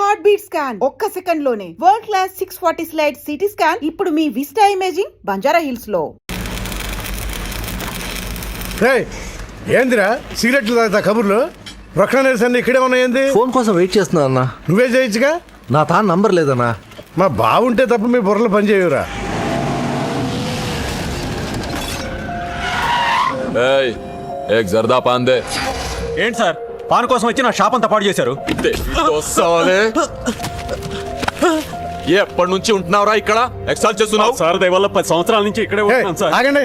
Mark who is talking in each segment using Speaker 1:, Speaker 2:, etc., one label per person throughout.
Speaker 1: Heart beat scan ఒక్క second లోనే world class 640 slide CT scan ఇప్పుడు మీ విస్టా ఇమేజింగ్ బంజారా హిల్స్ లో.
Speaker 2: ఏందిరా సిగరెట్లు తాగుతా కబుర్లు రొక్కనేసన్ని ఇక్కడే ఉన్నాయండి.
Speaker 3: ఫోన్ కోసం వెయిట్ చేస్తున్నా అన్న.
Speaker 2: నువ్వే చేయొచ్చుగా.
Speaker 3: నా నంబర్ లేదన్నా.
Speaker 2: మా బాగుంటే తప్ప మీ బుర్రలు పనిచేయవురా.
Speaker 4: జర్దా పాన్ దే.
Speaker 5: ఏంటి సార్ పాన్ కోసం వచ్చి నా షాప్ అంతా పాడు చేశారు.
Speaker 4: ఎప్పటి నుంచి ఉంటున్నావురా ఇక్కడ? ఎక్సాల్ చేస్తున్నావు
Speaker 5: సార్ దయవల్ల 10 సంవత్సరాల నుంచి ఇక్కడే ఉంటున్నాను సార్.
Speaker 2: ఆగండి,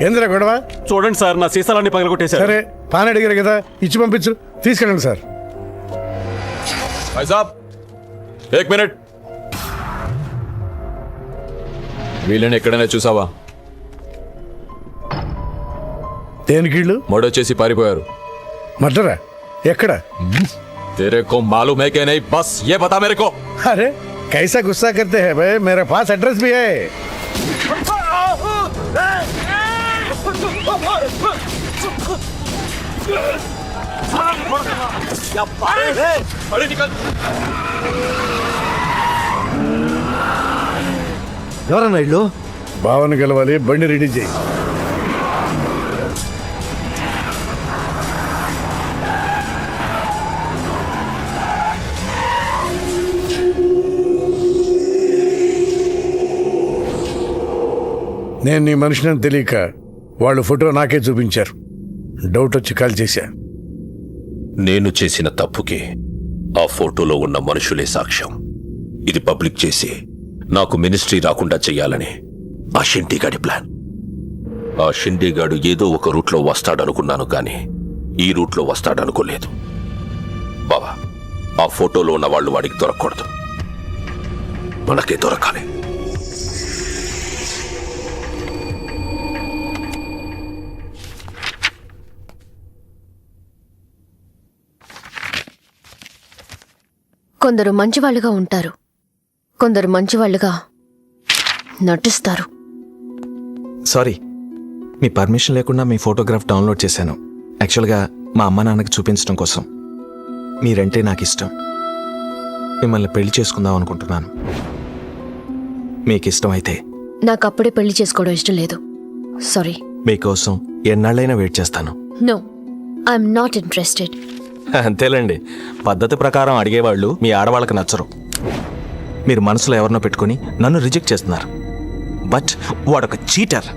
Speaker 2: ఏందిరా గొడవ?
Speaker 5: చూడండి సార్, నా సీసాలన్నీ పగలగొట్టేశారు.
Speaker 2: సరే పాన్ అడిగారు కదా, ఇచ్చి పంపించు, తీసుకెళ్ళండి సార్.
Speaker 4: भाई साहब एक मिनट. వీళ్ళని ఎక్కడైనా చూసావా?
Speaker 2: దేనికీళ్ళు
Speaker 4: మర్డర్ చేసి పారిపోయారు.
Speaker 2: మర్డరా? ఎక్కడ?
Speaker 4: तेरे को मालूम है कि नहीं? बस ये बता मेरे को.
Speaker 2: अरे कैसा गुस्सा करते हैं भाई, मेरे पास एड्रेस भी है.
Speaker 4: अरे निकल.
Speaker 3: ఎవరన్నా ఇల్లు?
Speaker 2: భావన గెలవాలి, బండి రెడీ చేయి. నేను నీ మనిషిని తెలియక వాళ్ళు ఫోటో నాకే చూపించారు. డౌట్ వచ్చి కాల్ చేశా.
Speaker 6: నేను చేసిన తప్పుకి ఆ ఫోటోలో ఉన్న మనుషులే సాక్ష్యం. ఇది పబ్లిక్ చేసి నాకు మినిస్ట్రీ రాకుండా చెయ్యాలని ఆ షిండీగాడి ప్లాన్. ఆ షిండీగాడు ఏదో ఒక రూట్లో వస్తాడనుకున్నాను, కానీ ఈ రూట్లో వస్తాడనుకోలేదు. బావా, ఆ ఫోటోలో ఉన్న వాళ్ళు వాడికి దొరకకూడదు, మనకే దొరకాలి.
Speaker 7: కొందరు మంచివాళ్ళుగా ఉంటారు, కొందరు మంచివాళ్ళుగా నటిస్తారు.
Speaker 8: సారీ, మీ పర్మిషన్ లేకుండా మీ ఫోటోగ్రాఫ్ డౌన్లోడ్ చేశాను. యాక్చువల్గా మా అమ్మ నాన్నకి చూపించడం కోసం. మీరంటే నాకు ఇష్టం. మిమ్మల్ని పెళ్లి చేసుకుందాం అనుకుంటున్నాను. మీకు ఇష్టం అయితే.
Speaker 7: నాకు అప్పుడే పెళ్లి చేసుకోవడం ఇష్టం లేదు. సారీ.
Speaker 8: మీకోసం ఎన్నాళ్ళైనా వెయిట్ చేస్తాను.
Speaker 7: No, I'm not interested.
Speaker 8: అంతేలేండి, పద్ధతి ప్రకారం అడిగేవాళ్ళు మీ ఆడవాళ్ళకి నచ్చరు. మీరు మనసులో ఎవరినో పెట్టుకుని నన్ను రిజెక్ట్ చేస్తున్నారు. బట్ వాడొక చీటర్.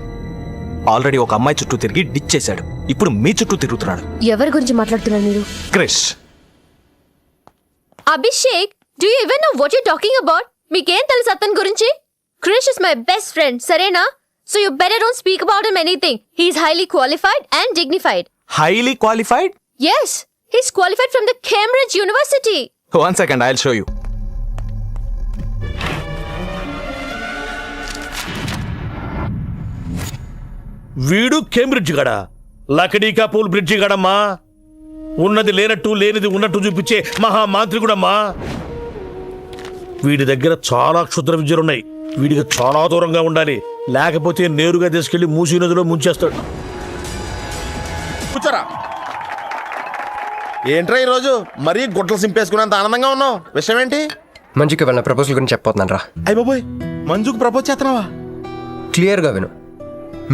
Speaker 8: ఆల్రెడీ ఒక అమ్మాయి చుట్టూ తిరిగి డిచ్ చేశాడు. ఇప్పుడు మీ చుట్టూ తిరుగుతున్నాడు.
Speaker 7: ఎవరి గురించి మాట్లాడుతున్నారు మీరు?
Speaker 8: Krish.
Speaker 7: Abhishek, do you even know what you talking about? మీకేం తెలుసు అతని గురించి? Krish is my best friend, సరేనా? So you better don't speak about him anything. He is highly qualified and dignified.
Speaker 8: Highly qualified?
Speaker 7: Yes, he's qualified from the Cambridge University.
Speaker 8: One second, I'll show you.
Speaker 9: వీడు Cambridge గడా, లకడీకా pool bridge గడమ్మా. ఉన్నది లేనట్టు లేనిది ఉన్నట్టు చూపించే మహామాంత్రికుడమ్మా. వీడి దగ్గర చాలా క్షుద్ర విద్యలున్నాయి. వీడికి చాలా దూరంగా ఉండాలి, లేకపోతే నేరుగా తీసుకెళ్లి మూసీ నదిలో ముంచేస్తాడు.
Speaker 10: కూర్చోరా. ఏంట్రా ఈరోజు మరీ గుడ్లు సింపేసుకున్నంత ఆనందంగా ఉన్నావు? విషయం ఏంటి?
Speaker 11: మంజుకి వెళ్ళిన ప్రపోజల్ గురించి చెప్పబోతున్నాను రా.
Speaker 10: అయ్య బాబోయ్, మంజుకు ప్రపోజ్ చేస్తున్నావా?
Speaker 11: క్లియర్ గా విను.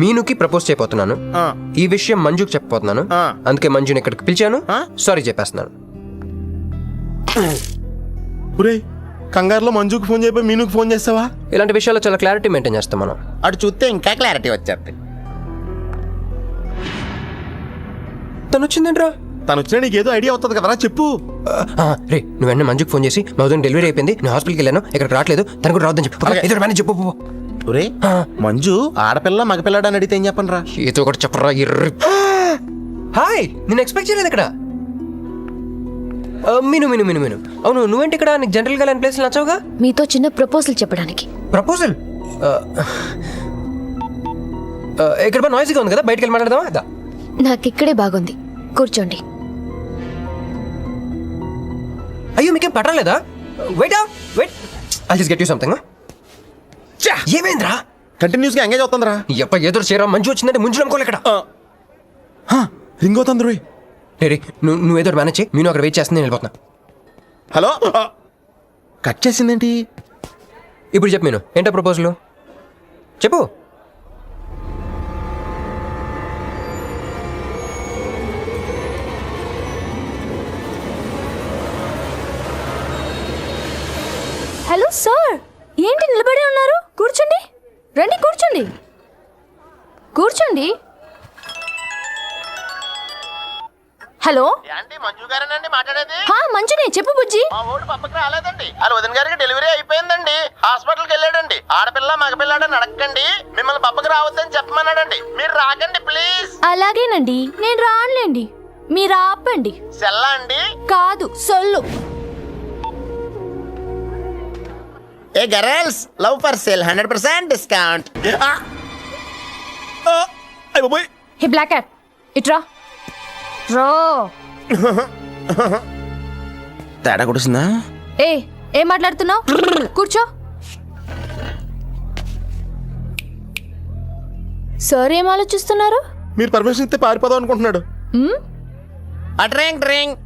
Speaker 11: మీనుకి ప్రపోజ్ చేయబోతున్నాను. ఈ విషయం మంజుకి చెప్పబోతున్నాను. అందుకే మంజుని ఇక్కడికి పిలిచాను. సారీ చెప్పేస్తున్నాను.
Speaker 10: కంగారులో మంజుకి ఫోన్ చేయబోయి మీనుకి ఫోన్ చేస్తావా?
Speaker 11: ఇలాంటి విషయాల్లో చాలా క్లారిటీ మెయింటైన్ చేస్తాం మనం.
Speaker 10: అటు చూస్తే ఇంకా క్లారిటీ వచ్చేది.
Speaker 11: తను వచ్చిందేంట్రా?
Speaker 10: తను వచ్చినా నీకేదో ఐడియా అవుతుంది కదరా, చెప్పు.
Speaker 11: రే, నువ్వు వెంటనే మంజుకి ఫోన్ చేసి మా ఉదయం డెలివరీ అయిపోయింది, నేను హాస్పిటల్కి వెళ్ళాను, ఇక్కడికి రావట్లేదు, తను కూడా రావద్దని చెప్పు. చెప్పు.
Speaker 10: మంజు ఆడపిల్ల మగపిల్లడు అని అడిగితే ఏం చెప్పను రా?
Speaker 11: ఏదో ఒకటి చెప్పరా. హాయ్, నేను ఎక్స్పెక్ట్ చేయలేదు ఇక్కడ. మీను. అవును, నువ్వేంటి ఇక్కడ? నీకు జనరల్ గా లేని ప్లేస్ నచ్చవుగా?
Speaker 7: మీతో చిన్న ప్రపోజల్ చెప్పడానికి.
Speaker 11: ప్రపోజల్? ఇక్కడ నాయిస్గా ఉంది కదా, బయటికి వెళ్ళి మాట్లాడదామా?
Speaker 7: నాకు ఇక్కడే బాగుంది, కూర్చోండి.
Speaker 11: అయ్యో, మీకేం పట్టలేదా? Wait I just get you something. ఏమైందిరా?
Speaker 10: కంటిన్యూస్ గా ఎంగేజ్ అవుతుందిరా.
Speaker 11: ఏదో చేయరా, మంచి వచ్చిందంటే ముందు అనుకోలే ఇక్కడ.
Speaker 10: రింగ్ అవుతుంది రోయ్.
Speaker 11: నువ్వు ఏదో మేనేజ్ చేయి, నేను అక్కడ వెయిట్ చేస్తుంది, నేను వెళ్ళిపోతున్నా.
Speaker 10: హలో కట్ చేసిందేంటి?
Speaker 11: ఇప్పుడు చెప్పు నేను ఏంటో ప్రపోజల్ చెప్పు.
Speaker 7: హలో సార్, ఏంటి నిలబడి ఉన్నారు? కూర్చోండి, రండి కూర్చోండి, కూర్చోండి. హలో,
Speaker 10: మంజు గారేనండి మాట్లాడేది?
Speaker 7: మంజునే, చెప్పు బుజ్జి.
Speaker 10: మా ఓడి పక్కకి రాలేదండి. వాళ్ళ వదిన గారికి డెలివరీ అయిపోయిందండి. హాస్పిటల్కి వెళ్ళాడండి. ఆడపిల్ల మగపిల్లాడని అడగండి, మిమ్మల్ని పక్కకి రావద్దని చెప్పమన్నాడండి. మీరు రాకండి ప్లీజ్.
Speaker 7: అలాగేనండి, నేను రానులేండి, మీరు ఆపండి.
Speaker 10: సెల్లా అండి?
Speaker 7: కాదు, సొల్లు.
Speaker 10: Hey girls, love for sale 100% discount.
Speaker 7: Hey black cat, ఇట్రా రా.
Speaker 10: తేడా కొడుతుందా?
Speaker 7: ఏం మాట్లాడుతున్నావు? కూర్చో. సార్ ఏం ఆలోచిస్తున్నారు?
Speaker 10: మీరు పర్మిషన్ ఇస్తే పారిపోదాం అనుకుంటున్నాడు. Drink drink.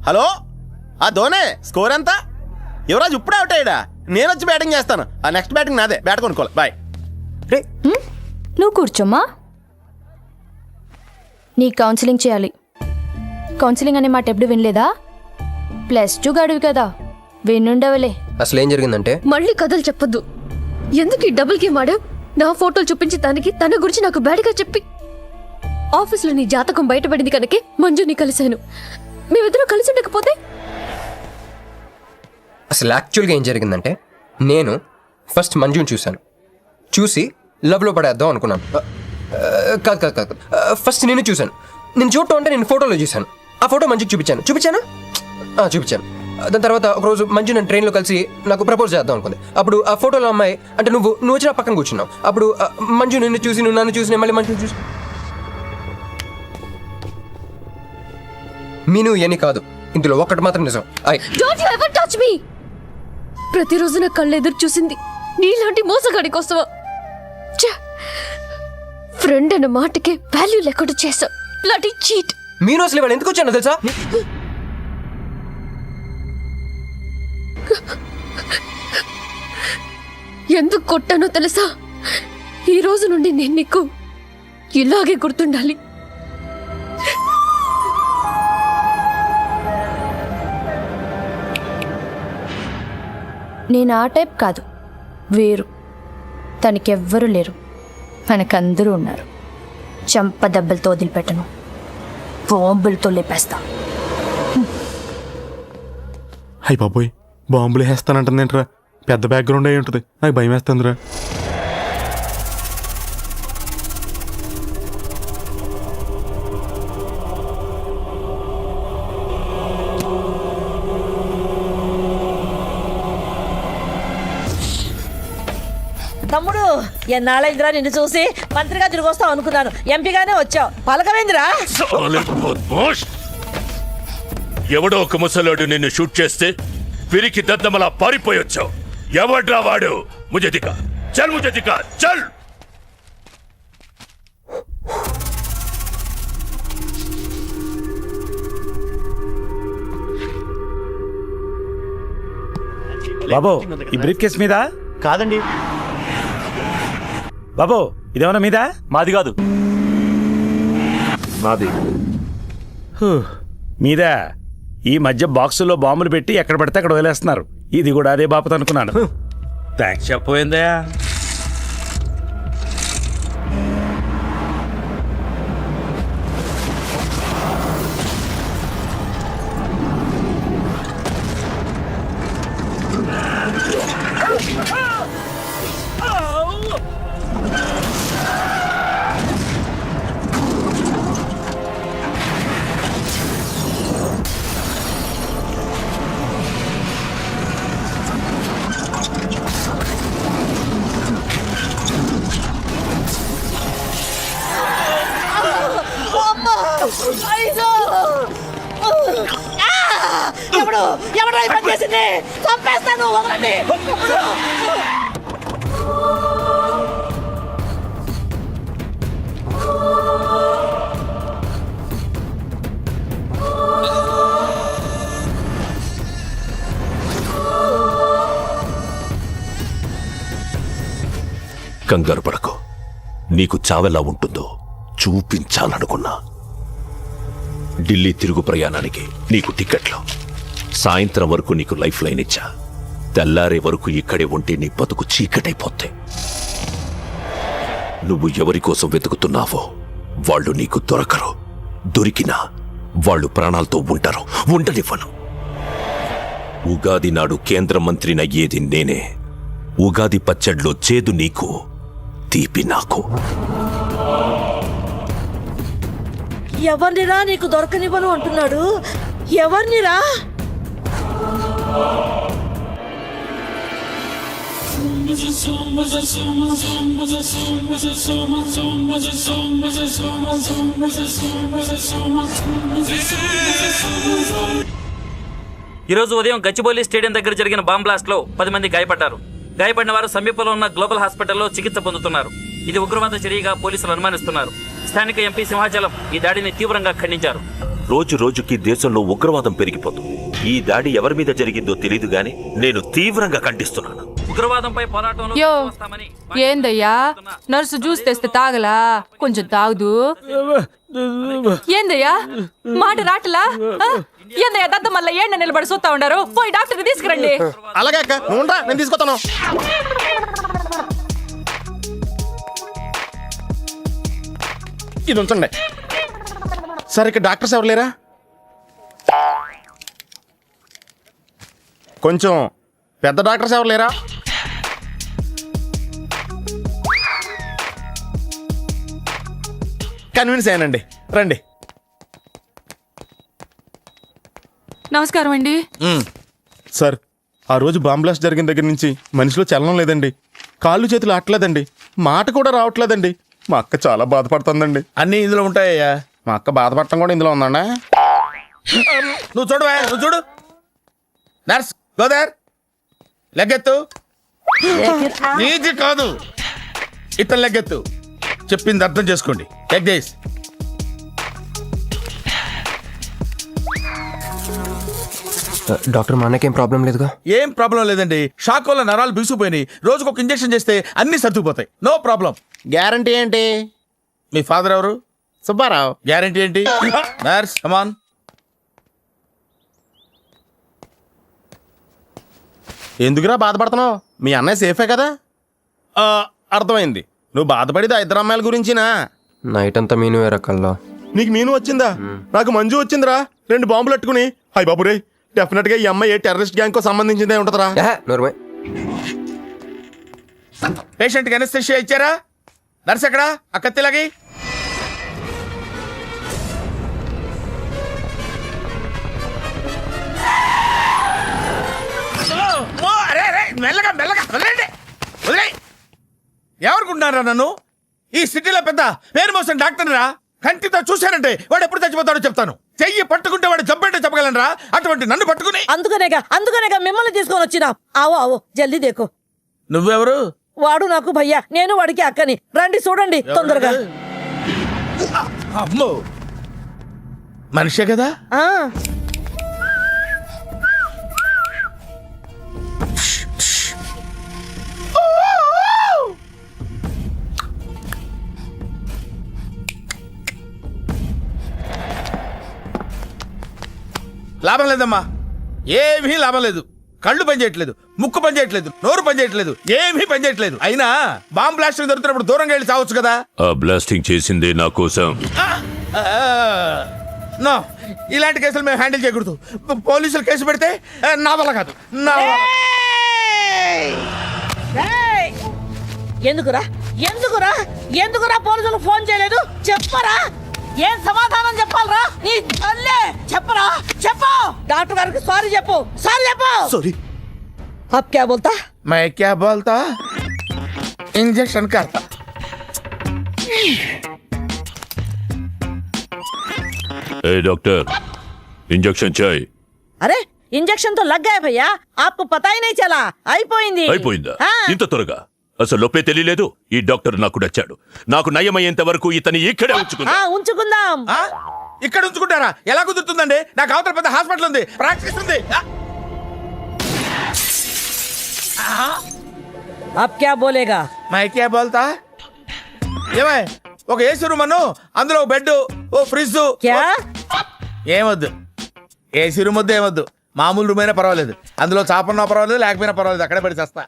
Speaker 10: హలో, ధోనే స్కోర్ ఎంత? యువరాజ్ ఇప్పుడు అవుట్ అయ్యాడా? నేను వచ్చి బ్యాటింగ్ చేస్తాను. నెక్స్ట్ బ్యాటింగ్ నాదే. బ్యాట్ కొనుక్కోవాలి. బాయ్.
Speaker 7: నువ్వు కూర్చోమ్మా. నీ కౌన్సిలింగ్ చేయాలి. కౌన్సిలింగ్ అనే మాట ఎప్పుడు వినలేదా? +2 గడువు కదా, వినుండవలే.
Speaker 11: అసలు ఏం జరిగిందంటే,
Speaker 7: మళ్ళీ కథలు చెప్పొద్దు. ఎందుకు ఈ డబుల్ గేమ్ ఆడావు? నా ఫోటోలు చూపించి దానికి తన గురించి నాకు బ్యాడ్గా చెప్పి ఆఫీస్లో నీ జాతకం బయటపడింది కనుకే మంజుని కలిశాను. మేమిద్దరం కలిసి ఉండకపోతే?
Speaker 11: అసలు యాక్చువల్గా ఏం జరిగిందంటే, నేను ఫస్ట్ మంజుని చూసి లవ్లో పడేద్దాం అనుకున్నాను. కాదు కాదు కాదు, ఫస్ట్ నేను చూశాను. నేను చూడటం అంటే నేను ఫోటోలో చూశాను. ఆ ఫోటో మంజుకి చూపించాను. దాని తర్వాత ఒకరోజు మంజు నేను ట్రైన్లో కలిసి నాకు ప్రపోజ్ చేద్దాం అనుకుంది. అప్పుడు ఆ ఫోటోలో అమ్మాయి అంటే నువ్వు వచ్చి నా పక్కన కూర్చున్నావు. అప్పుడు మంజు నిన్ను చూసి, నువ్వు నన్ను చూసి, మళ్ళీ మంజుని చూసి. మీను ఇవన్నీ కాదు, ఇందులో ఒక్కటి మాత్రం నిజం.
Speaker 7: Don't you ever touch me! ప్రతిరోజు నా కళ్ళు ఎదురు చూసింది నీలాంటి మోసగాడి కోసమా? ఫ్రెండ్ అన్న మాటకే వాల్యూ లేకుండా చేసా. Bloody cheat.
Speaker 11: మీను అసలు ఇవాళ ఎందుకు వచ్చానో తెలుసా?
Speaker 7: ఎందుకు కొట్టానో తెలుసా? ఈ రోజు నుండి నేను నీకు ఇలాగే గుర్తుండాలి. నేను ఆ టైప్ కాదు, వేరు. తనకెవ్వరూ లేరు, మనకందరూ ఉన్నారు. చంప దెబ్బలతో వదిలిపెట్టను, బాంబులతో లేపేస్తా.
Speaker 5: అయ్యి బాబోయ్, బాంబులు వేస్తానంటుందేంట్రా? పెద్ద బ్యాక్గ్రౌండ్ అయి ఉంటుంది, నాకు భయం వేస్తుందిరా.
Speaker 12: తమ్ముడు, ఎన్నాళ్ళైందిరా నిన్ను చూసి? మంత్రిగా తిరిగి వస్తావు అనుకున్నాను, ఎంపీగానే వచ్చావు. పలకమైందిరా?
Speaker 6: ఎవడో ఒక ముసలోడు నిన్ను షూట్ చేస్తే పిరికి దద్దమలా పారిపోయొచ్చావు. ఎవడ్రా వాడు? ముజే దిఖా, చల్ ముజే దిఖా, చల్.
Speaker 9: బాబు, ఈ బ్రీఫ్ కేస్ మీద?
Speaker 5: కాదండి.
Speaker 9: బాబు, ఇదేమన్నా మీద?
Speaker 5: మాది కాదు.
Speaker 9: మాది మీద. ఈ మధ్య బాక్సుల్లో బాంబులు పెట్టి ఎక్కడ పడితే అక్కడ వదిలేస్తున్నారు. ఇది కూడా అదే బాపత అనుకున్నాను. థ్యాంక్స్ చెప్పపోయిందా?
Speaker 12: ఎవడో ఈ పని చేసింది? చంపేస్తాను, వదలండి.
Speaker 6: కంగారు పడకు. నీకు చావెలా ఉంటుందో చూపించాలనుకున్నా. ఢిల్లీ తిరుగు ప్రయాణానికి నీకు టికెట్లు. సాయంత్రం వరకు నీకు లైఫ్ లైన్ ఇచ్చా. తెల్లారే వరకు ఇక్కడే ఉంటే నీ బతుకు చీకటైపోతే. నువ్వు ఎవరి కోసం వెతుకుతున్నావో వాళ్ళు నీకు దొరకరు. దొరికినా వాళ్ళు ప్రాణాలతో ఉంటారు. ఉండనివ్వను. ఉగాది నాడు కేంద్ర మంత్రినయ్యేది నేనే. ఉగాది పచ్చడ్లో చేదు నీకు, తీపి నాకు.
Speaker 12: ఎవరినిరా నీకు దొరకనివ్వను అంటున్నాడు? ఎవరినిరా?
Speaker 13: ఈరోజు ఉదయం గచ్చిబౌలి స్టేడియం దగ్గర జరిగిన బాంబ్ బ్లాస్ట్ లో 10 మంది గాయపడ్డారు. గాయపడిన వారు సమీపంలో ఉన్న గ్లోబల్ హాస్పిటల్లో చికిత్స పొందుతున్నారు. ఇది ఉగ్రవాద చర్యగా పోలీసులు అనుమానిస్తున్నారు. స్థానిక ఎంపీ సింహాచలం ఈ దాడిని తీవ్రంగా ఖండించారు.
Speaker 6: రోజు రోజుకి దేశంలో ఉగ్రవాదం పెరిగిపోతుంది. ఈ దాడి ఎవరి మీద జరిగిందో తెలియదు గాని నేను తీవ్రంగా ఖండిస్తున్నాను.
Speaker 13: ఉగ్రవాదంపై పోరాటంలో
Speaker 14: యో ఏందయ్యా నర్సు జ్యూస్ తెస్తే తాగలా? కొంచెం తాగుదు. ఏందయ్యా మాట రాటలా? ఏందయ్యా దద్ద మళ్ళీ ఏండ నిలబడి చూస్తా ఉండారు? పోయి డాక్టర్ తీసుకురండి.
Speaker 10: అలాగే అక్క, నువ్వు నేను తీసుకొస్తాను. ఇది ఉంచండి. సరే, ఇక్కడ డాక్టర్స్ ఎవరు లేరా? కొంచెం పెద్ద డాక్టర్స్ ఎవరు లేరా? కన్విన్స్ అయ్యానండి, రండి.
Speaker 14: నమస్కారం అండి.
Speaker 10: సార్, ఆ రోజు బాంబ్ బ్లాస్ట్ జరిగిన దగ్గర నుంచి మనిషిలో చలనం లేదండి. కాళ్ళు చేతులు ఆటలేదండి. మాట కూడా రావట్లేదండి. మా అక్క చాలా బాధపడుతుందండి.
Speaker 9: అన్నీ ఇందులో ఉంటాయ్యా.
Speaker 10: మా అక్క బాధపడటం కూడా ఇందులో ఉందండి.
Speaker 9: నువ్వు చూడు, నువ్వు చూడు. నర్స్ గోదర్, లెగ్గెత్తు. నీది కాదు, ఇతను లెగ్గెత్తు. చెప్పింది అర్థం చేసుకోండి. Leg this.
Speaker 11: డాక్టర్ మా అన్నకేం ప్రాబ్లం లేదుగా?
Speaker 9: ఏం ప్రాబ్లం లేదండి. షాక్ వల్ల నరాలు బిగుసిపోయినాయి. రోజుకు ఒక ఇంజెక్షన్ చేస్తే అన్ని సర్దుకుపోతాయి. No problem.
Speaker 10: గ్యారంటీ ఏంటి?
Speaker 9: మీ ఫాదర్ ఎవరు?
Speaker 10: సుబ్బారావు.
Speaker 9: గ్యారంటీ ఏంటి? నర్స్ కమాన్.
Speaker 10: ఎందుకురా బాధపడుతున్నావు? మీ అన్నయ్య సేఫే కదా? అర్థమైంది. నువ్వు బాధపడేది ఆ ఇద్దరు అమ్మాయిల గురించినా?
Speaker 11: నైట్ అంతా మీను రకాల్లో.
Speaker 10: నీకు మీను వచ్చిందా? నాకు మంజు వచ్చిందిరా. 2 బాంబులు అట్టుకుని. హాయ్ బాబు రే, డెఫినెట్ గా ఈ అమ్మాయి ఏ టెర్రరిస్ట్ గ్యాంగ్ కో సంబంధించిందే ఉంటదరా.
Speaker 9: పేషెంట్ కి అనస్థెషియా ఇచ్చారా? నర్స్ ఎక్కడా? ఆ కత్తిలాగి. మెల్లగా మెల్లగా వదిలేండి, వదిలే. ఎవరుకుంటున్నారా నన్ను? ఈ సిటీలో పెద్ద పేరు మోసం డాక్టర్ రా. కంటితో చూశానంటే వాడు ఎప్పుడు చచ్చిపోతాడో చెప్తాను. చెయ్యి పట్టుకుంటే వాడు చంపేంటే చెప్పగలనరా? అటువంటి నన్ను పట్టుకుని.
Speaker 12: అందుకనేగా మిమ్మల్ని తీసుకొని వచ్చినా. ఆవో ఆవో జల్దీ దేకో.
Speaker 9: నువ్వెవరు?
Speaker 12: వాడు నాకు భయ్యా, నేను వాడికి అక్కని. రండి చూడండి తొందరగా.
Speaker 9: అమ్మో, మనిషే కదా? లాభం లేదమ్మా, ఏమీ లాభం లేదు. కళ్ళు పనిచేయట్లేదు, ముక్కు పనిచేయట్లేదు, నోరు పనిచేయట్లేదు, ఏమీ పనిచేయట్లేదు. అయినా బాంబ్ బ్లాస్టింగ్ దొరుకుతున్నప్పుడు దూరంగా వెళ్ళి చావచ్చు కదా.
Speaker 6: ఆ బ్లాస్టింగ్ చేసిందే నా కోసం.
Speaker 9: నో, ఇలాంటి కేసులు మేము హ్యాండిల్ చేయకూడదు. పోలీసులు కేసు పెడితే నా వల్ల కాదు.
Speaker 12: ఎందుకురా ఎందుకురా ఎందుకురా పోలీసులు ఫోన్ చేయలేదు? చెప్పరా, ఏం సమాధానం చెప్పాలరా? నీ తల్లే చెప్పరా, చెప్పు. డాక్టర్ గారికి సారీ చెప్పు, సారీ చెప్పు.
Speaker 9: సారీ.
Speaker 12: अब क्या बोलता?
Speaker 9: मैं क्या बोलता? इंजेक्शन करता.
Speaker 6: ए डॉक्टर, इंजेक्शन चाहिए.
Speaker 12: अरे इंजेक्शन तो लग गया भैया, आपको पता ही नहीं चला. అయిపోయింది.
Speaker 6: అయిపోయిందా? ఇంత త్వరగా? అసలు లోపే తెలియలేదు. ఈ డాక్టర్ నాకు నచ్చాడు. నాకు నయమయ్యేంత వరకు ఇతని ఇక్కడే
Speaker 12: ఉంచుకుందాం.
Speaker 9: ఇక్కడ ఉంచుకుంటారా? ఎలా కుదురుతుందండి? నాకు అవతల పెద్ద హాస్పిటల్ ఉంది, ప్రాక్టీస్ ఉంది.
Speaker 12: अब क्या बोलेगा?
Speaker 9: మైకే బోల్తా ఏమై ఒక ఏసీ రూమ్ అను, అందులో ఒక బెడ్, ఓ ఫ్రిడ్జ్. ఏమొద్దు, ఏసీ రూమ్ వద్దు, ఏమొద్దు. మామూలు రూమ్ అయినా పర్వాలేదు, అందులో చాపన్నా పర్వాలేదు, లేకపోయినా పర్వాలేదు, అక్కడే పడి చేస్తా.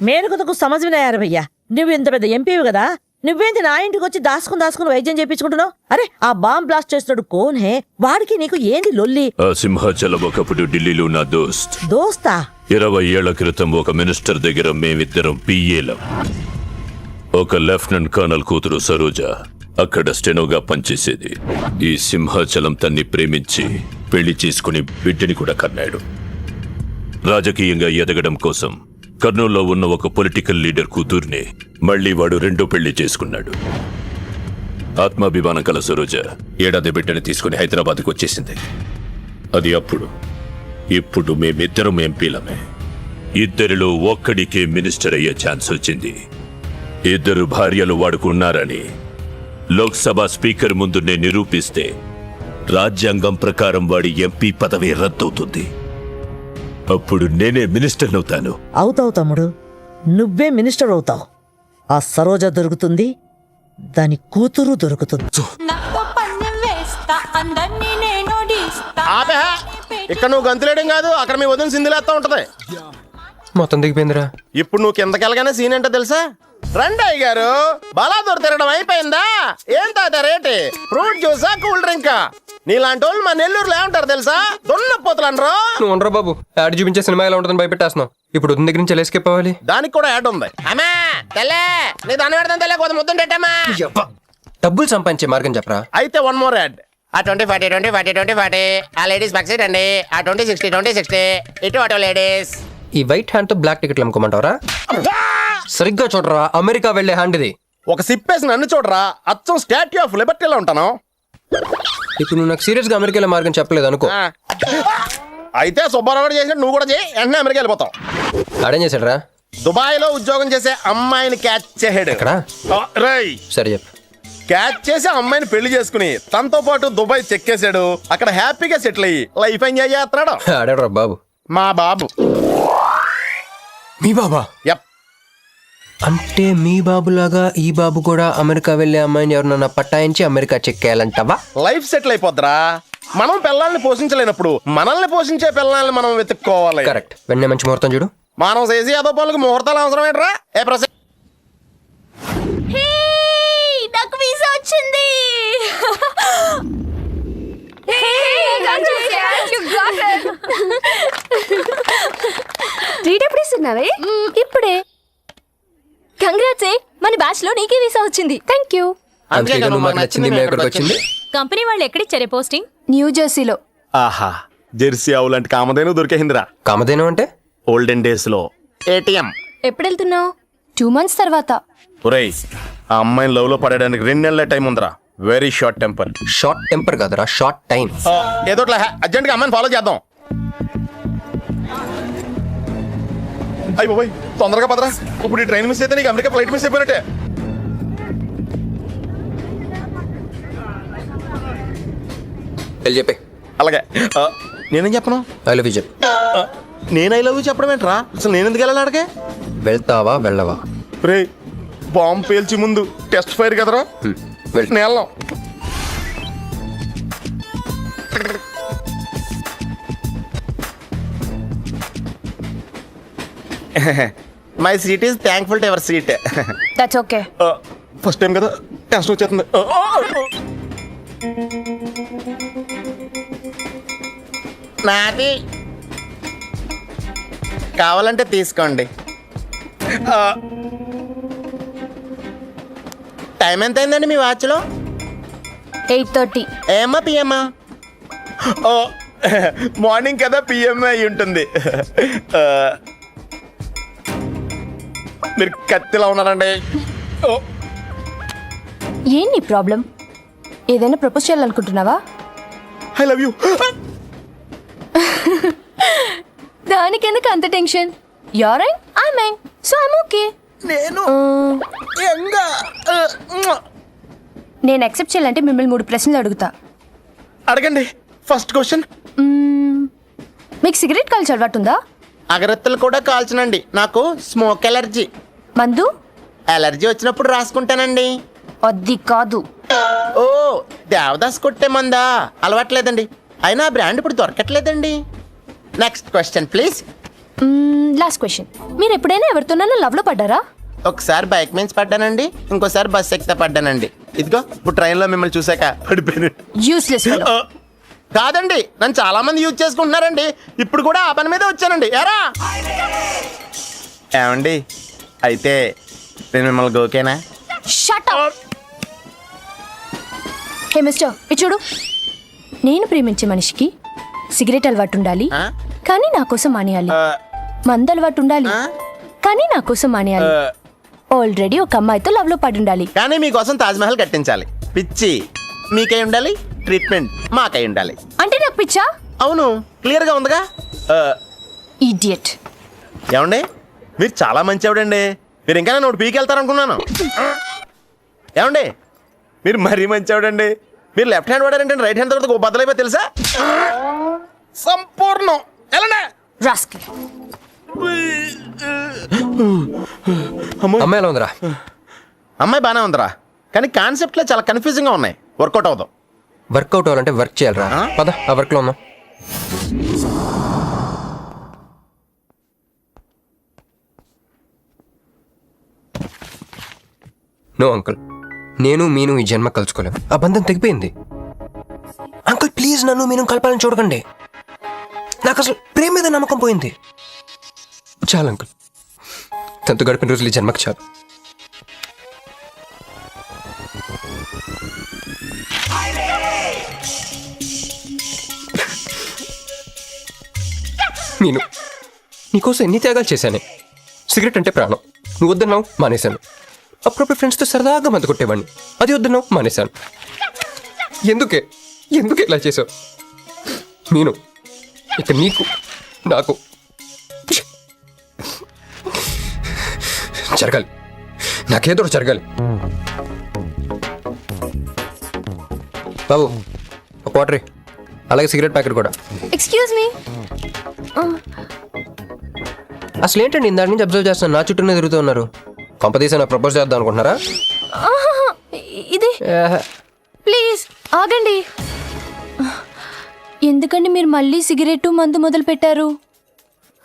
Speaker 12: మేలుకొతకు సమజ్వినాయారు భయ్యా. నువ్వు ఇంత పెద్ద ఎంపీవి కదా, నువ్వేంటి నా ఇంటికి వచ్చి దాసుకుని వైద్యం చేయించుకుంటున్నావు? అరే ఆ బాంబ్ బ్లాస్ట్ చేస్తున్నాడు కోన్ హే, వాడికి నీకు ఏంది లొల్లి?
Speaker 6: ఆ సింహాచలం ఒకప్పుడు ఢిల్లీలో నా
Speaker 12: దోస్తా
Speaker 6: 20 ఏళ్ల క్రితం ఒక మినిస్టర్ దగ్గర మేమిద్దరం పిఏలం. ఒక లెఫ్టినెంట్ కర్నల్ కూతురు సరోజ అక్కడ స్టెనోగా పనిచేసేది. ఈ సింహాచలం తన్ని ప్రేమించి పెళ్లి చేసుకుని బిడ్డని కూడా కన్నాడు. రాజకీయంగా ఎదగడం కోసం కర్నూల్లో ఉన్న ఒక పొలిటికల్ లీడర్ కూతుర్ని మళ్లీ వాడు రెండో పెళ్లి చేసుకున్నాడు. ఆత్మాభిమానం కల సరోజ ఏడాది బిడ్డని తీసుకుని హైదరాబాద్కు వచ్చేసింది. అది అప్పుడు. ఇప్పుడు మేమిద్దరం ఎంపీలమే. ఇద్దరిలో ఒక్కడికే మినిస్టర్ అయ్యే ఛాన్స్ వచ్చింది. ఇద్దరు భార్యలు వాడుకున్నారని లోక్సభ స్పీకర్ ముందు నేను నిరూపిస్తే రాజ్యాంగం ప్రకారం వాడి ఎంపీ పదవి రద్దవుతుంది. అప్పుడు నేనే మినిస్టర్ అవుతాను.
Speaker 12: అవుతావు తమ్ముడు, నువ్వే మినిస్టర్ అవుతావు. ఆ సరోజ దొరుకుతుంది, దాని కూతురు దొరుకుతుంది.
Speaker 10: ఇక్కడ నువ్వు గంతులేయడం కాదు, అక్కడ మీ వదిన సింధులేస్తా ఉంటది.
Speaker 11: మొత్తం దిగిపోయిందిరా.
Speaker 10: ఇప్పుడు నువ్వు కిందకెళ్ళగానే సీన్ ఏంటో తెలుసా? రండయ్య గారు, బలాదూర్ తిరగడం అయిపోయిందా? ఏం తాతారేటి? Fruit జ్యూసా, cool డ్రింకా? నీలాంటి వాళ్ళు మా నెల్లూరులో ఏమంటారు తెలుసా? దున్నపోతులు అనరు.
Speaker 11: నువ్వు ఉండరా బాబు, యాడ్ చూపించే సినిమా ఎలా ఉంటుందని భయపెట్టేస్తున్నావు. ఇప్పుడు వదిన దగ్గర నుంచి ఎస్కేప్ అవ్వాలి.
Speaker 10: దానికి కూడా యాడ్ ఉంది. అమ్మా తెల్లే, నీ దాన్ని పెడతాను తెల్లే, కొద్ది ముద్దుంటమ్మా.
Speaker 11: డబ్బులు సంపాదించే మార్గం చెప్పరా.
Speaker 10: అయితే 1 more యాడ్. ఆ 20-40 ఆ లేడీస్ బ్యాక్ సైడ్ అండి. ఆ 20-60 ఇటు ఆటో లేడీస్.
Speaker 11: ఈ వైట్ హ్యాండ్ తో బ్లాక్ టికెట్లు అమ్ముకోమంటావరా? సరిగ్గా చూడరా, అమెరికా వెళ్లే హ్యాండ్ ఇది.
Speaker 10: ఒక సిప్పేసి నన్ను చూడరా, అచ్చం స్టాట్యూ ఆఫ్ లిబర్టీలో ఉంటాను.
Speaker 11: ఇప్పుడు నువ్వు నాకు సీరియస్ గా అమెరికా మార్గం చెప్పలేదు అనుకో.
Speaker 10: అయితే సుబ్బారావు చేసినట్టు నువ్వు కూడా చేయి, వెంటనే అమెరికా వెళ్ళిపోతావు.
Speaker 11: ఆడేం చేశాడరా?
Speaker 10: దుబాయ్ లో ఉద్యోగం చేసే అమ్మాయిని క్యాచ్ చేసాడు.
Speaker 11: సరే చెప్పు.
Speaker 10: క్యాచ్ చేసి అమ్మాయిని పెళ్లి చేసుకుని తనతో పాటు దుబాయ్ చెక్కేశాడు. అక్కడ హ్యాపీగా సెటిల్ అయ్యి లైఫ్ ఎంజాయ్ చేస్తున్నాడు.
Speaker 11: ఆడాడు బాబు.
Speaker 10: మా బాబు.
Speaker 11: మీ బాబా?
Speaker 10: యప్.
Speaker 11: అంటే మీ బాబులాగా ఈ బాబు కూడా అమెరికా వెళ్లే అమ్మాయిని ఎవరన్నా పట్టాయించి అమెరికా చెక్కేయాలంటవా?
Speaker 10: లైఫ్ సెటిల్ అయిపోద్దిరా. మనం పిల్లల్ని పోషించలేనప్పుడు మనల్ని పోషించే పిల్లల్ని మనం వెతుక్కోవాలి.
Speaker 11: కరెక్ట్. వెంటనే మంచి ముహూర్తం చూడు.
Speaker 10: మనం చేసి అదో పనులకు ముహూర్తాలు అవసరం ఏంట్రా? ఏ ప్రశ్న?
Speaker 7: నాకు వీసా వచ్చింది. ట్రీట్ ఎప్పుడు ఇస్తున్నావే? ఇప్పుడే. కంగ్రాట్స్, మన బ్యాచ్ లో నీకే వీసా వచ్చింది. Thank you. కంపెనీ వాళ్ళు ఎక్కడిచ్చారే పోస్టింగ్? న్యూ జెర్సీలో.
Speaker 10: ఆహా, జెర్సీ ఆవు లాంటి కామధేను దొరికేహిందిరా.
Speaker 11: కామధేను అంటే?
Speaker 10: ఓల్డెన్ డేస్ లో ఏటీఎం.
Speaker 7: ఎప్పుడు వెళ్తున్నావు? 2 months తర్వాత.
Speaker 10: ఒరేయ్, ఆ అమ్మాయిని లవ్ లో పడడానికి 2 నెలల టైం ఉందిరా. Very short temper.
Speaker 11: Short temper కాదురా, షార్ట్ టైం.
Speaker 10: ఏదో అర్జెంట్ గా అమ్మాయిని ఫాలో చేద్దాం. అయ్యి బాబోయ్, తొందరగా పదరా. ఇప్పుడు ఈ ట్రైన్ మిస్ అయితే నీకు అమెరికా ఫ్లైట్ మిస్ అయిపోయినట్టే.
Speaker 11: చెప్పే.
Speaker 10: అలాగే. నేనేం చెప్పను?
Speaker 11: ఐ లవ్ యూ చెప్పు.
Speaker 10: నేను ఐ లవ్ యూ చెప్పడం ఏంట్రా? అసలు నేను ఎందుకు వెళ్ళాలి అడిగే?
Speaker 11: వెళ్తావా వెళ్ళవా?
Speaker 10: రే, బాంబు పేల్చి ముందు టెస్ట్ ఫైర్ కదరా. నేను my seat is thankful to ever seat.
Speaker 7: That's okay.
Speaker 10: First time కదా, టెన్షన్ వచ్చేస్తుంది. నాది కావాలంటే తీసుకోండి. టైం ఎంత అయిందండి మీ వాచ్లో?
Speaker 7: 8:30.
Speaker 10: ఏమ్మా పిఎమ్మా? మార్నింగ్ కదా, పిఎం అయి ఉంటుంది. మీరు కత్తిలా ఉన్నారండి.
Speaker 7: ఏంటి ప్రాబ్లం? ఏదైనా ప్రపోజ్ చేయాలనుకుంటున్నావా?
Speaker 10: I love you.
Speaker 7: దానికి ఎందుకు అంత tension? You're young, I young, so I'm okay. నేను యాక్సెప్ట్ చేయాలంటే మిమ్మల్ని 3 ప్రశ్నలు అడుగుతా.
Speaker 10: అడగండి. ఫస్ట్ క్వశ్చన్,
Speaker 7: మీకు సిగరెట్ కాల్చి అలవాటు ఉందా?
Speaker 10: అగరత్తులు కూడా కాల్చనండి, నాకు స్మోక్ ఎలర్జీ.
Speaker 7: మందు?
Speaker 10: అలర్జీ వచ్చినప్పుడు రాసుకుంటానండి.
Speaker 7: అది కాదు.
Speaker 10: ఓ దేవదాస్ కొట్టే మందా అలవాట్లేదండి. అయినా బ్రాండ్ ఇప్పుడు దొరకట్లేదండి. Next question please.
Speaker 7: Last question. మీరు ఎప్పుడైనా ఎవరితోనైనా లవ్ లో పడ్డారా?
Speaker 10: ఒకసారి బైక్ మీద పడ్డానండి, ఇంకోసారి బస్ ఎక్కితే పడ్డానండి. ఇదిగో ఇప్పుడు ట్రైన్లో మిమ్మల్ని చూసాక పడిపోయాను.
Speaker 7: యూస్లెస్.
Speaker 10: కాదండి, నన్ను చాలా మంది యూజ్ చేసుకుంటున్నారండి. ఇప్పుడు కూడా ఆ పని మీద వచ్చానండి. ఎరా ఏమండి, అయితే నేను మిమ్మల్ని గోకేనా?
Speaker 7: Shut up. హే మిస్టర్, ఇది చూడు. నేను ప్రేమించే మనిషికి సిగరెట్ అలవాటు ఉండాలి, కానీ నా కోసం మానేయాలి. మందు అలవాటు ఉండాలి, కానీ నా కోసం మానేయాలి. ఆల్రెడీ ఒక అమ్మాయితో లవ్ లో పడి ఉండాలి,
Speaker 10: కానీ మీకోసం తాజ్మహల్ కట్టించాలి. పిచ్చి మీకై ఉండాలి, ట్రీట్మెంట్ మాకై ఉండాలి.
Speaker 7: అంటే నాకు పిచ్చా?
Speaker 10: అవును, క్లియర్ గా ఉందిగా.
Speaker 7: ఇడియట్.
Speaker 10: ఏమండి, మీరు చాలా మంచివాడండి. మీరు ఇంకా నన్ను పీకి వెళ్తారనుకున్నాను. ఏమండి, మీరు మరీ మంచివాడండి. మీరు లెఫ్ట్ హ్యాండ్ వాడారంటే రైట్ హ్యాండ్ తర్వాత బద్దలైపోయి తెలుసా? సంపూర్ణం. ఎలానే
Speaker 7: రాస్కెల్.
Speaker 11: అమ్మాయి ఎలా ఉందిరా?
Speaker 10: అమ్మాయి బాగానే ఉందిరా, కానీ కాన్సెప్ట్లో చాలా కన్ఫ్యూజింగ్గా ఉన్నాయి. వర్కౌట్ అవుతాం.
Speaker 11: వర్కౌట్ అవ్వాలంటే వర్క్ చేయాలరా. పద ఆ వర్క్లో ఉన్నాం. నో అంకుల్, నేను మీను ఈ జన్మ కలుసుకోలేం. ఆ బంధం తెగిపోయింది. అంకుల్ ప్లీజ్ నన్ను మీను కలపాలని చూడకండి. నాకు అసలు ప్రేమ మీద నమ్మకం పోయింది. చాలు అంకుల్, తనతో గడిపిన రోజులు ఈ జన్మకు చాలు. నేను నీకోసం ఎన్ని త్యాగాలు చేశానే. సిగరెట్ అంటే ప్రాణం, నువ్వు వద్దన్నావు మానేశాను. అప్పుడప్పుడు ఫ్రెండ్స్తో సరదాగా మందు కొట్టేవాడిని, అది వద్దన్నావు మానేశాను. ఎందుకే ఇలా చేసావు? నేను ఇక నీకు నాకు జరగాలి, నాకేదో జరగాలి. బాబు ఒక వాటర్, అలాగే సిగరెట్ ప్యాకెట్ కూడా.
Speaker 7: Excuse me.
Speaker 11: అసలు ఏంటండి ఇందాక నుంచి అబ్జర్వ్ చేస్తున్నాను, నా చుట్టూనే తిరుగుతూ ఉన్నారు. కొంపదీసా నాకు ప్రపోజ్ చేద్దాం అనుకుంటున్నారా?
Speaker 7: ఇది ప్లీజ్ ఆగండి. ఎందుకండి మీరు మళ్ళీ సిగరెట్ మందు మొదలు పెట్టారు?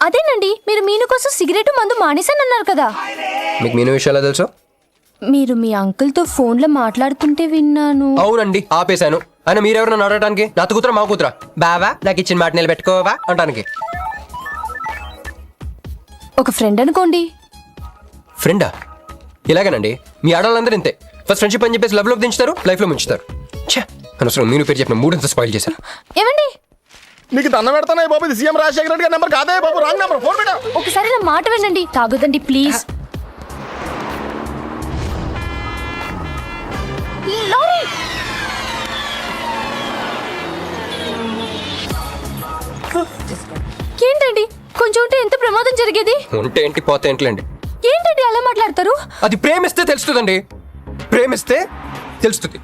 Speaker 7: అదేనండి, మీరు మీను కోసం సిగరెట్ మందు మానేశానన్నారు కదా.
Speaker 11: మీకు మీను విషయాలు తెలుసు?
Speaker 7: మీరు మీ అంకుల్తో ఫోన్లో మాట్లాడుతుంటే విన్నాను.
Speaker 11: అవునండి, ఆపేశాను. ఆయన మీరెవరన్నా అడగటానికి? నా కూతురా మా కూతురా? బావా నాకు ఇచ్చిన మాట నిలబెట్టుకోవా అంటానికి.
Speaker 7: ఒక ఫ్రెండ్ అనుకోండి.
Speaker 11: ఫ్రెండా? ఇలాగేనండి, మీ ఆడవాళ్ళందరూ ఇంతే. ఫస్ట్ ఫ్రెండ్షిప్ అని చెప్పేసి లవ్లోకి దించుతారు, లైఫ్లో ముంచుతారు. అనవసరం మీను పేరు చెప్పిన మూడంతా స్పాయిల్ చేశారు.
Speaker 7: ఏమండి,
Speaker 10: నీకు దండం పెడతానే బాబు, ఇది సీఎం రాజశేఖర రెడ్డి గారి నెంబర్ కాదే బాబు, రాంగ్ నెంబర్. ఫోన్ పెట్టా.
Speaker 7: ఒకసారి నా మాట వినండి. తాగొద్దండి ప్లీజ్. లారీ! ఏంటండి, కొంచెం ఉంటే ఎంత ప్రమాదం జరిగేది.
Speaker 11: ఉంటే ఏంటి, పోతే ఏంటిలేండి.
Speaker 7: ఏంటండి అలా మాట్లాడతారు?
Speaker 11: అది ప్రేమిస్తే తెలుస్తుందండి, ప్రేమిస్తే తెలుస్తుంది.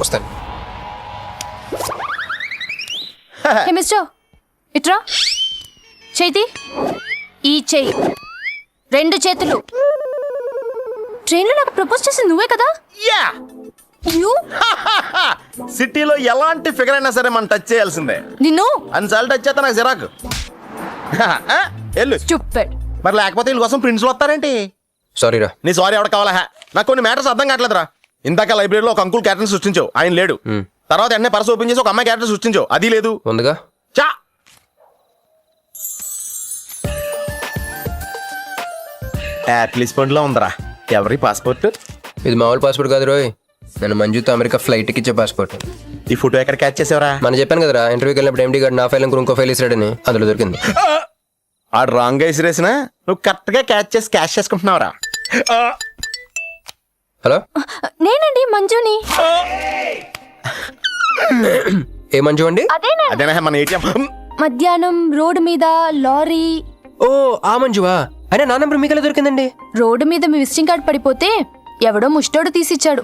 Speaker 11: వస్తాను.
Speaker 7: హే మిస్టర్, ఇట్రా. చేతి ఈ చెయ్యి, రెండు చేతులు. ట్రైన్లో నాకు ప్రపోజ్ చేసింది నువ్వే కదా?
Speaker 10: యా. సిటీలో ఎలాంటి ఫిగర్ అయినా సరే మనం టచ్ చేయాల్సిందే.
Speaker 7: నిన్ను
Speaker 10: అన్నిసార్లు టచ్ చేస్తా నాకు చిరాకు. వెళ్ళు. మరి లేకపోతే వీళ్ళ కోసం ప్రిన్స్లు వస్తారేంటి?
Speaker 11: సారీరా.
Speaker 10: నీ సారీ ఎవడ కావాలా? నాకు కొన్ని మ్యాటర్స్ అర్థం కావట్లేదురా. ఇందాక లైబ్రరీలో ఒక అంకుల్ క్యారెక్టర్ సృష్టించావు, ఆయన లేడు. తర్వాత ఎన్నే పర్స్ ఓపెన్ చేసి ఒక అమ్మాయి క్యారెక్టర్ సృష్టించావు, అది లేదు.
Speaker 11: ఉందిగా.
Speaker 10: చా యాప్లిస్ పండ్లో ఉందరా. ఎవరి పాస్పోర్ట్?
Speaker 11: ఇది మామూలు పాస్పోర్ట్ కాదు రోయ్, నన్ను మంజుతో అమెరికా ఫ్లైట్కి ఇచ్చే పాస్పోర్ట్.
Speaker 10: ఈ ఫోటో ఎక్కడ క్యాచ్ చేసావరా?
Speaker 11: మనం చెప్పాను కదరా, ఇంటర్వ్యూకి వెళ్ళినప్పుడు ఎండి గారు నా ఫైల్ ఇంకో ఫైల్ ఇస్తాడని, అందులో దొరికింది.
Speaker 10: ఆడు రాంగ్ వేసిరేసిన నువ్వు కరెక్ట్ గా క్యాచ్ చేసి క్యాష్ చేసుకుంటున్నావురా.
Speaker 11: హలో,
Speaker 7: నేనండి మంజుని.
Speaker 11: ఏ మంజు అండి?
Speaker 10: అదేనా మన ఏటీఎం.
Speaker 7: మధ్యాహ్నం రోడ్డు మీద లారీ.
Speaker 11: ఓ ఆ మంజువా? అయినా నా నెంబర్ మీకెలా దొరికిందండి?
Speaker 7: రోడ్డు మీద మీ విజిటింగ్ కార్డ్ పడిపోతే ఎవడో ముష్టోడు తీసిచ్చాడు.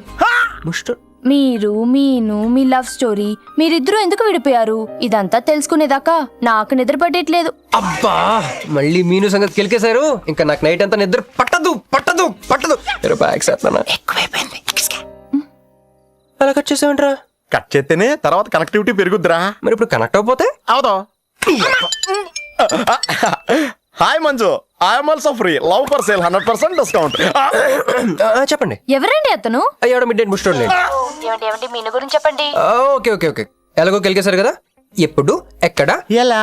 Speaker 15: మీరు మీను మీ లవ్ స్టోరీ మీరిద్దరూ ఎందుకు విడిపోయారు ఇదంతా తెలుసుకునేదాకా నాకు నిద్ర పట్టేట్లేదు.
Speaker 11: అబ్బా మళ్ళీ మీను సంగతి కెలికేశారు. ఇంకా నాకు నైట్ అంతా నిద్ర పట్టదు పట్టదు పట్టదు. బ్యాగ్స్
Speaker 12: ఎక్కువైపోయింది.
Speaker 11: అలా కట్ చేసామంటారా?
Speaker 10: కట్ చేస్తేనే తర్వాత కనెక్టివిటీ పెరుగుద్దిరా.
Speaker 11: మరి ఇప్పుడు కనెక్ట్ అయిపోతే
Speaker 10: అవుతా. Hi Manju, I'm also free. Love for sale 100% discount.
Speaker 11: చెప్పండి.
Speaker 15: ఎవరండి అతను?
Speaker 11: అయ్యాడ మిడ్ నైట్ బుస్టోడ్ లేండి.
Speaker 15: ఏమండి మీను గురించి చెప్పండి.
Speaker 11: ఓకే ఓకే ఓకే ఎలాగో కెలికేశారు కదా, ఎప్పుడు ఎక్కడ
Speaker 10: ఎలా?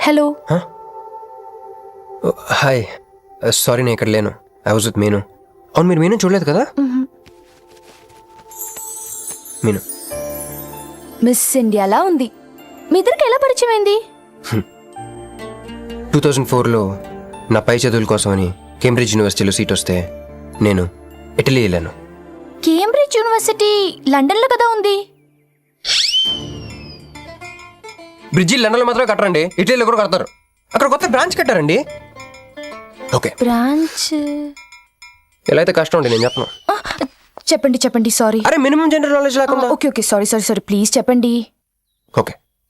Speaker 15: హలో.
Speaker 11: హాయ్ సారీ నేను ఇక్కడ లేను. ఐ వాజ్ విత్ మీను. అవును మీరు మీను చూడలేదు కదా? మీను
Speaker 15: మిస్ ఇండియాలా ఉంది. మీ ఇద్దరికి ఎలా పరిచయం అయింది?
Speaker 11: 2004లో నా పై చదువుల కోసమని కేంబ్రిడ్జ్ యూనివర్సిటీలో సీట్ వస్తే నేను ఇటలీ వెళ్ళాను.
Speaker 15: కేంబ్రిడ్జ్ యూనివర్సిటీ లండన్ లో కదా ఉంది.
Speaker 11: బ్రిడ్జి లండన్లో మాత్రమే కట్టరండి, ఇటలీలో కూడా కడతారు. అక్కడ కొత్త బ్రాంచ్ కట్టారండి. ఓకే
Speaker 15: బ్రాంచ్
Speaker 11: ఎలా అయితే కష్టం అండి, నేను చెప్పను.
Speaker 15: చెప్పండి చెప్పండి. సారీ.
Speaker 11: అరే మినిమం జనరల్ నాలెడ్జ్ లేకుండా.
Speaker 15: Okay okay sorry sorry sorry please చెప్పండి.
Speaker 11: ఓకే